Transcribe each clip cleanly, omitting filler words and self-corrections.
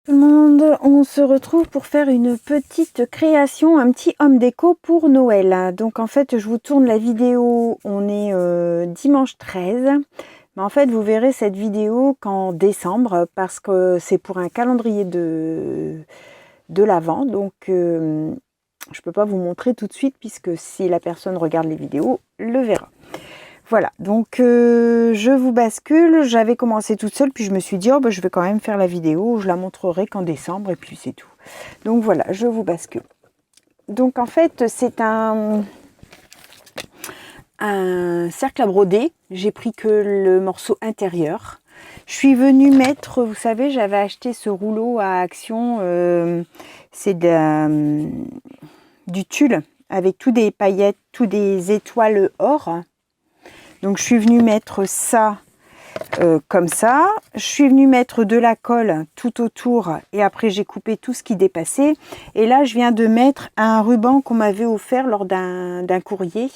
Tout le monde, on se retrouve pour faire une petite création, un petit home déco pour Noël. Donc en fait, je vous tourne la vidéo, on est dimanche 13. Mais en fait, vous verrez cette vidéo qu'en décembre parce que c'est pour un calendrier de l'Avent. Donc je peux pas vous montrer tout de suite puisque si la personne regarde les vidéos, le verra. Voilà, donc je vous bascule, j'avais commencé toute seule, puis je me suis dit, oh, bah, je vais quand même faire la vidéo, je la montrerai qu'en décembre, et puis c'est tout. Donc voilà, je vous bascule. Donc en fait, c'est un cercle à broder, j'ai pris que le morceau intérieur. Je suis venue mettre, vous savez, j'avais acheté ce rouleau à Action, c'est du tulle, avec tous des paillettes, tous des étoiles or. Donc je suis venue mettre ça comme ça. Je suis venue mettre de la colle tout autour et après j'ai coupé tout ce qui dépassait. Et là je viens de mettre un ruban qu'on m'avait offert lors d'un courrier.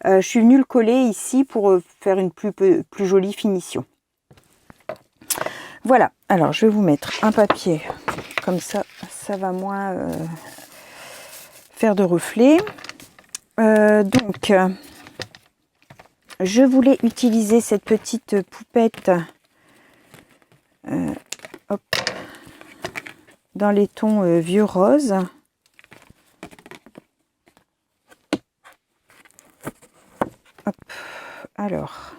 Je suis venue le coller ici pour faire une plus jolie finition. Voilà, alors je vais vous mettre un papier comme ça, ça va moins faire de reflets. Donc je voulais utiliser cette petite poupette hop, dans les tons vieux rose. Hop. Alors,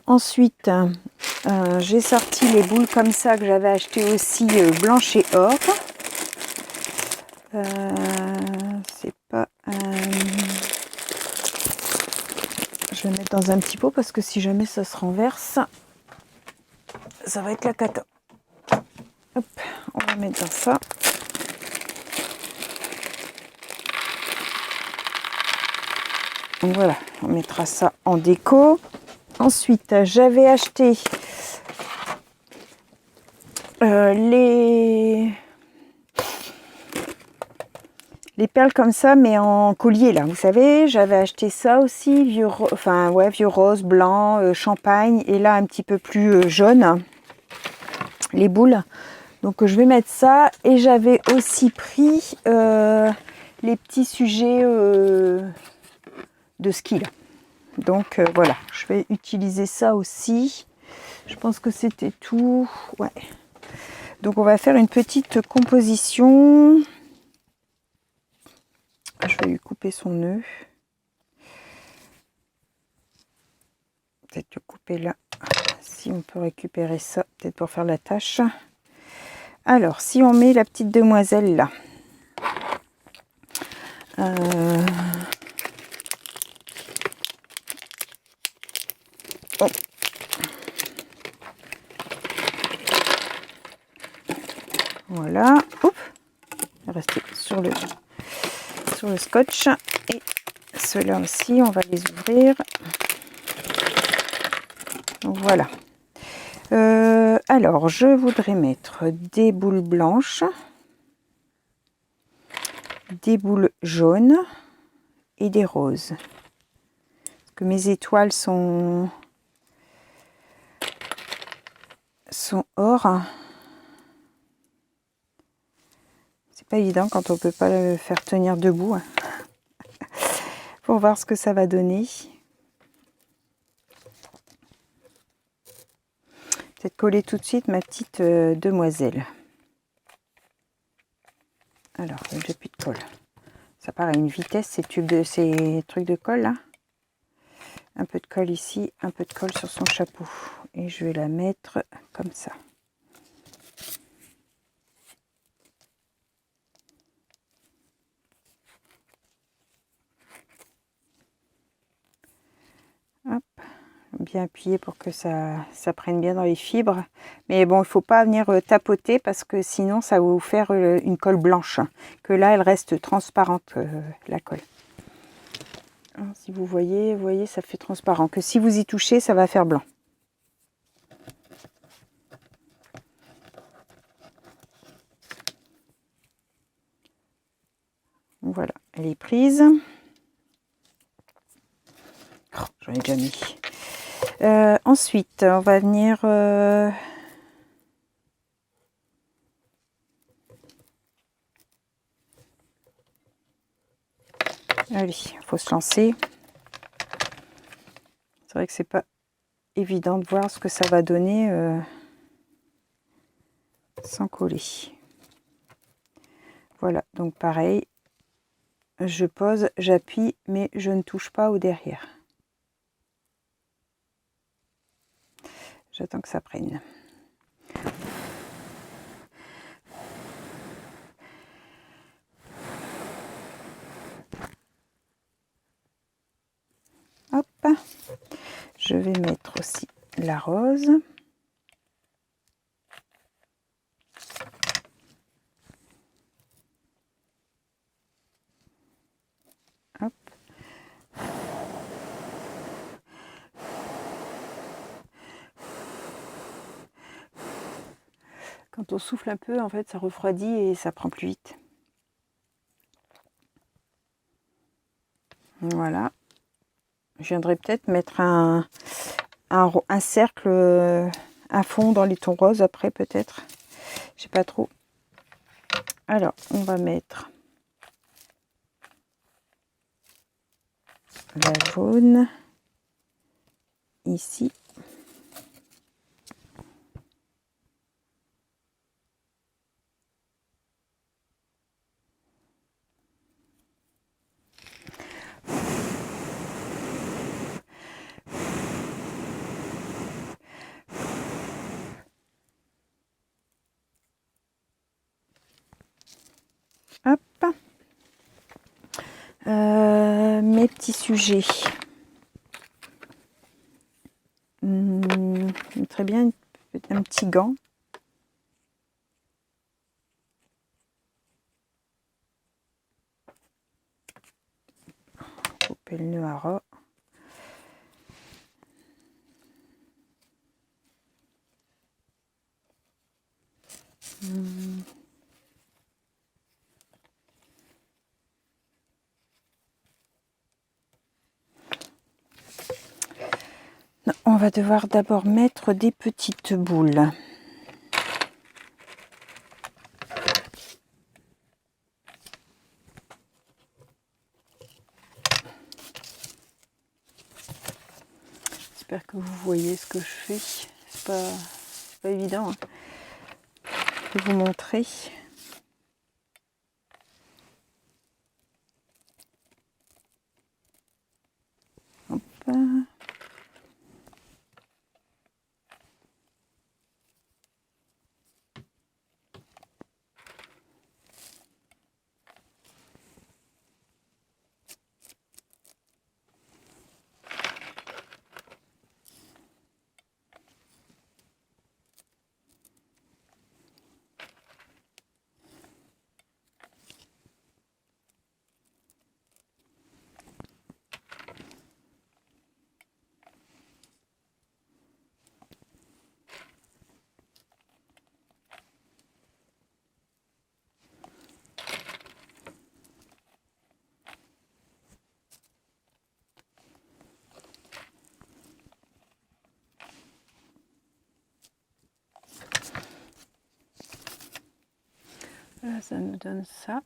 ensuite, j'ai sorti les boules comme ça que j'avais acheté aussi blanche et or. C'est pas je vais mettre dans un petit pot parce que si jamais ça se renverse, ça va être la cata. Hop, on va mettre dans ça. Donc voilà, on mettra ça en déco. Ensuite, j'avais acheté les perles comme ça, mais en collier là. Vous savez, j'avais acheté ça aussi, vieux rose, blanc, champagne, et là un petit peu plus jaune, les boules. Donc je vais mettre ça. Et j'avais aussi pris les petits sujets de ski là. Donc voilà, je vais utiliser ça aussi. Je pense que c'était tout. Ouais. Donc on va faire une petite composition. Je vais lui couper son nœud. Peut-être le couper là. Si on peut récupérer ça, peut-être pour faire la tâche. Alors, si on met la petite demoiselle là. Oh. Voilà. Oups. Rester sur le scotch. Et ceux-là aussi, on va les ouvrir. Voilà. Alors, je voudrais mettre des boules blanches, des boules jaunes et des roses. Parce que mes étoiles sont or. C'est pas évident quand on peut pas le faire tenir debout. Pour voir ce que ça va donner. Peut-être coller tout de suite ma petite demoiselle. Alors, j'ai plus de colle. Ça part à une vitesse, ces trucs de colle là. Un peu de colle ici, un peu de colle sur son chapeau. Et je vais la mettre comme ça. Hop. Bien appuyer pour que ça prenne bien dans les fibres. Mais bon, il ne faut pas venir tapoter parce que sinon ça va vous faire une colle blanche. Que là, elle reste transparente, la colle. Alors, si vous voyez, ça fait transparent. Que si vous y touchez, ça va faire blanc. Voilà, elle est prise. Oh, j'en ai déjà mis. Ensuite, on va venir Allez, il faut se lancer. C'est vrai que c'est pas évident de voir ce que ça va donner sans coller. Voilà, donc pareil, je pose, j'appuie, mais je ne touche pas au derrière. J'attends que ça prenne. Hop, je vais mettre aussi la rose. Hop. Quand on souffle un peu, en fait, ça refroidit et ça prend plus vite. Voilà. Je viendrai peut-être mettre un cercle à fond dans les tons roses après, peut-être. Je sais pas trop. Alors, on va mettre la jaune ici. Hop. Mes petits sujets. Très bien, un petit gant. Couper le nœud à ras. Non, on va devoir d'abord mettre des petites boules. J'espère que vous voyez ce que je fais. C'est pas évident de vous montrer. Hop. Là, ça nous donne ça.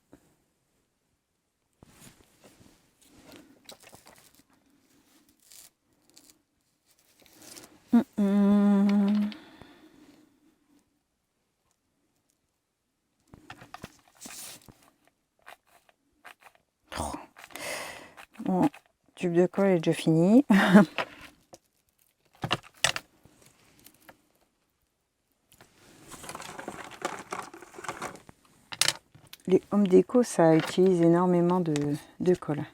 Mon tube de colle est déjà fini. Les Home Déco, ça utilise énormément de colle.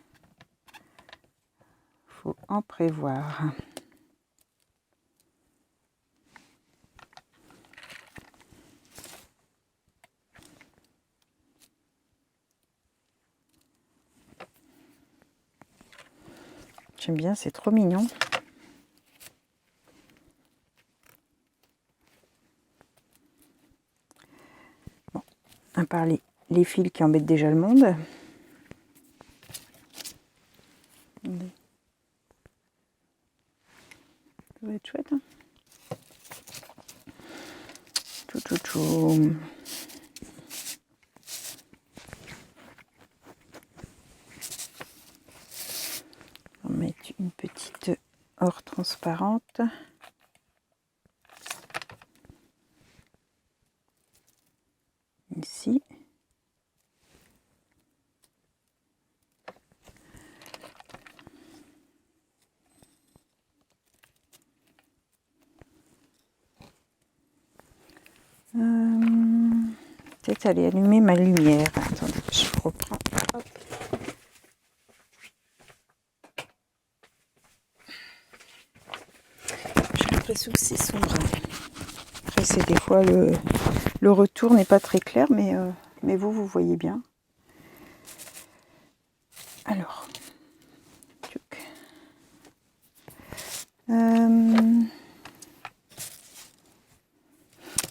Faut en prévoir. J'aime bien, c'est trop mignon. Bon, à part les fils qui embêtent déjà le monde. Ça va être chouette. Hein, tchou. transparente. Ici. Peut-être aller allumer ma lumière. Attendez, je reprends. Hop. J'ai l'impression que c'est sombre. Après, c'est des fois le retour n'est pas très clair, mais vous voyez bien. Alors.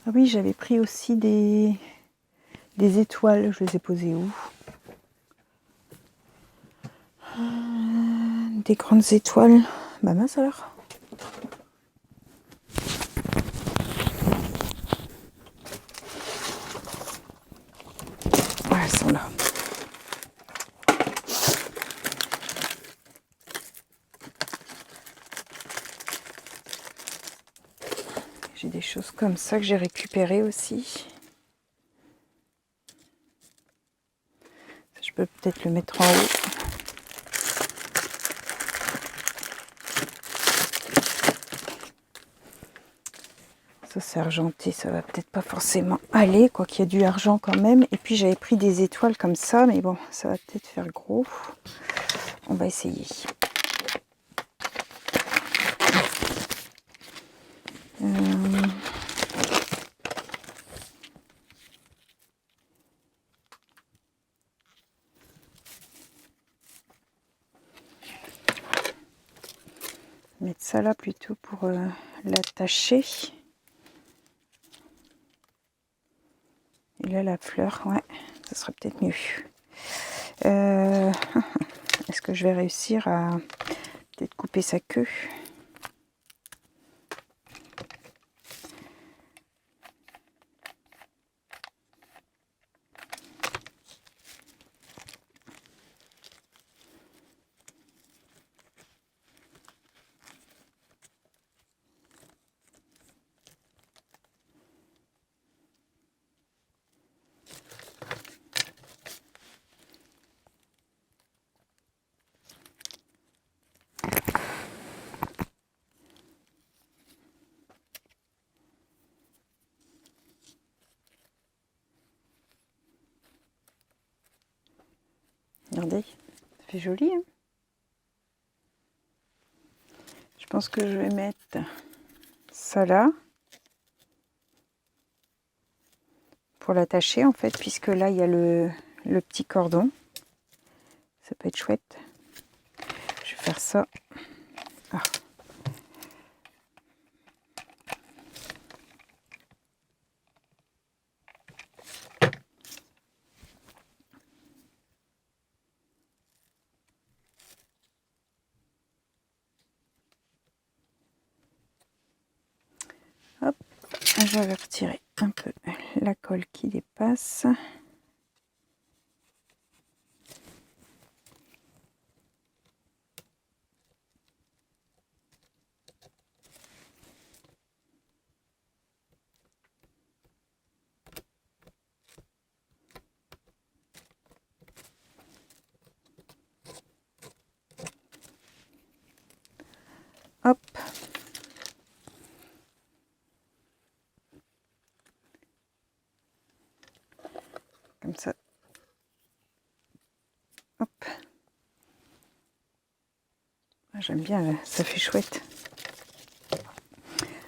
Ah oui, j'avais pris aussi des étoiles. Je les ai posées où? Des grandes étoiles. Bah mince alors. Ah, elles sont là. J'ai des choses comme ça que j'ai récupérées aussi. Je peux peut-être le mettre en haut. Ça c'est argenté, ça va peut-être pas forcément aller, quoi qu'il y a du argent quand même. Et puis j'avais pris des étoiles comme ça, mais bon, ça va peut-être faire gros. On va essayer. Mettre ça là plutôt pour l'attacher. Et là la fleur, ouais, ça sera peut-être mieux. Est-ce que je vais réussir à peut-être couper sa queue? Regardez, ça fait joli, hein? Je pense que je vais mettre ça là pour l'attacher en fait, puisque là il y a le petit cordon. Ça peut être chouette. Je vais faire ça. Ah. Hop, je vais retirer un peu la colle qui dépasse. Hop. Comme ça. Hop. J'aime bien, ça fait chouette.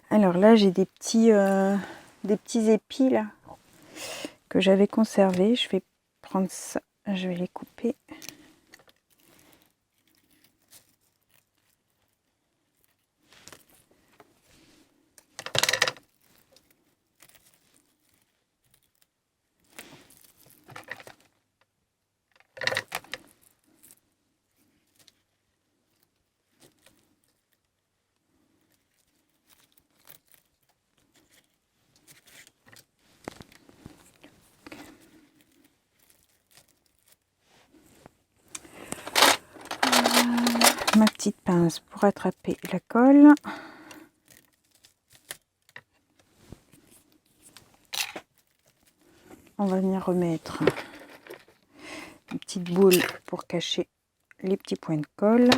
Alors là, j'ai des petits épis là que j'avais conservés. Je vais prendre ça, je vais les couper. petite pince pour attraper la colle. On va venir remettre une petite boule pour cacher les petits points de colle.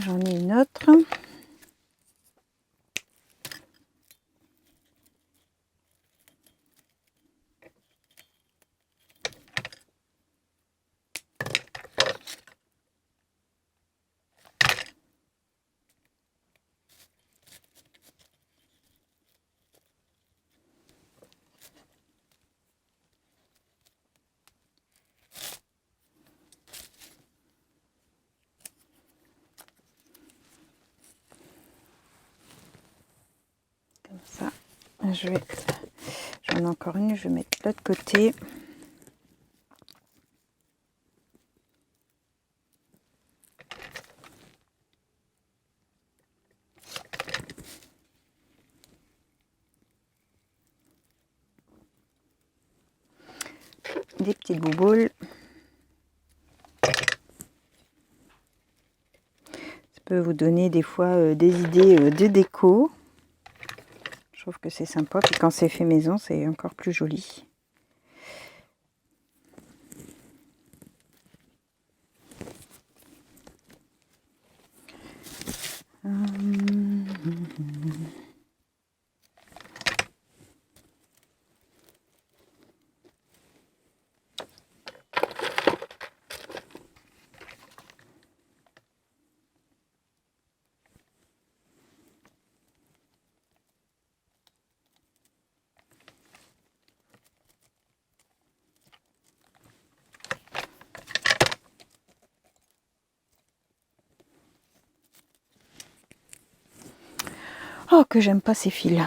J'en ai une autre. Comme ça, j'en ai encore une, je vais mettre de l'autre côté. Des petites bouboules. Ça peut vous donner des fois des idées de déco. Je trouve que c'est sympa. Puis quand c'est fait maison, c'est encore plus joli. Oh, que j'aime pas ces fils.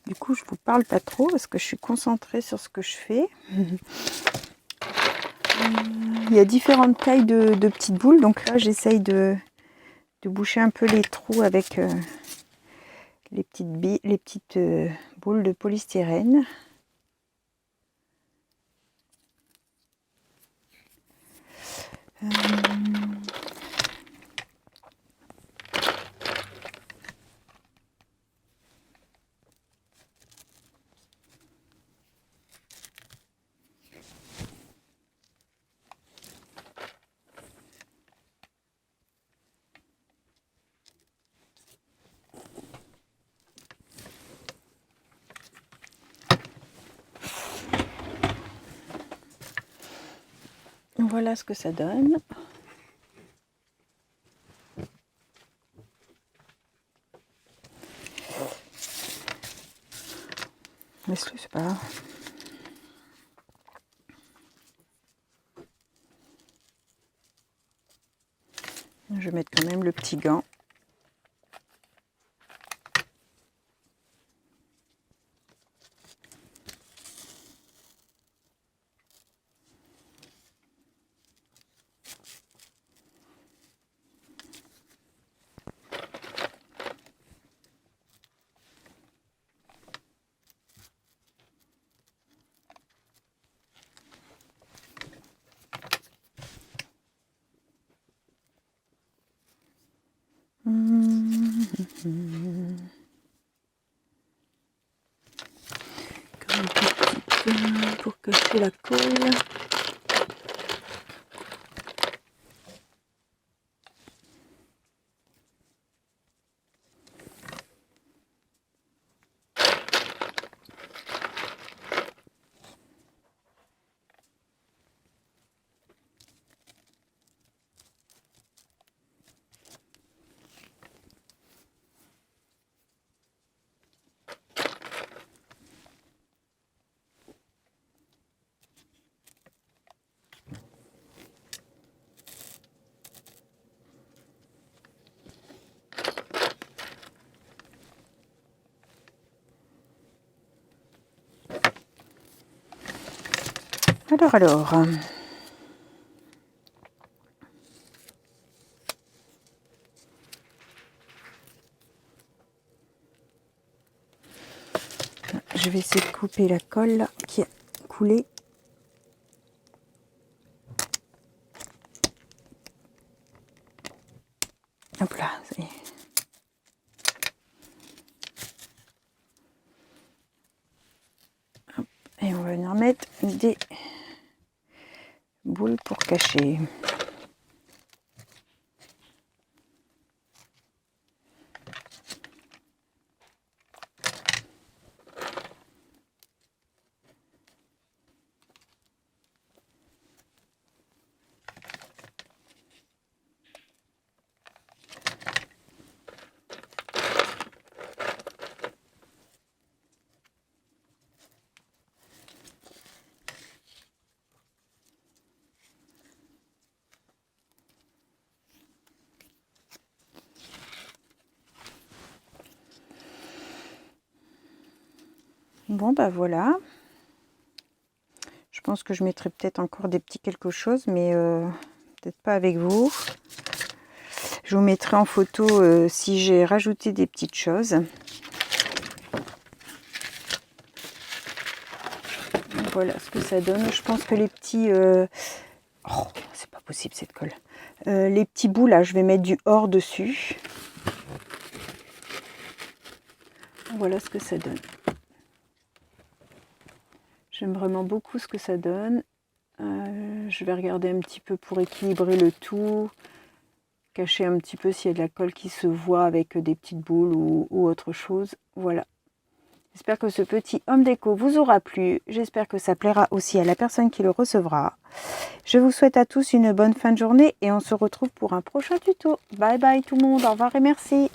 Du coup, je vous parle pas trop parce que je suis concentrée sur ce que je fais. Il y a différentes tailles de petites boules. Donc là, j'essaye de boucher un peu les trous avec les petites boules de polystyrène. Voilà ce que ça donne. c'est pas grave. Je vais mettre quand même le petit gant. Comme une petite pour cacher la colle. Alors. Je vais essayer de couper la colle là, qui a coulé. Hop là, ça y est. Hop. Et on va venir mettre des boules pour cacher. Bon bah voilà. Je pense que je mettrai peut-être encore des petits quelque chose, mais peut-être pas avec vous. Je vous mettrai en photo si j'ai rajouté des petites choses. Voilà ce que ça donne. Je pense que les petits... Oh, c'est pas possible cette colle. Les petits bouts là, je vais mettre du or dessus. Voilà ce que ça donne. J'aime vraiment beaucoup ce que ça donne. Je vais regarder un petit peu pour équilibrer le tout. Cacher un petit peu s'il y a de la colle qui se voit avec des petites boules ou autre chose. Voilà. J'espère que ce petit homme déco vous aura plu. J'espère que ça plaira aussi à la personne qui le recevra. Je vous souhaite à tous une bonne fin de journée et on se retrouve pour un prochain tuto. Bye bye tout le monde. Au revoir et merci.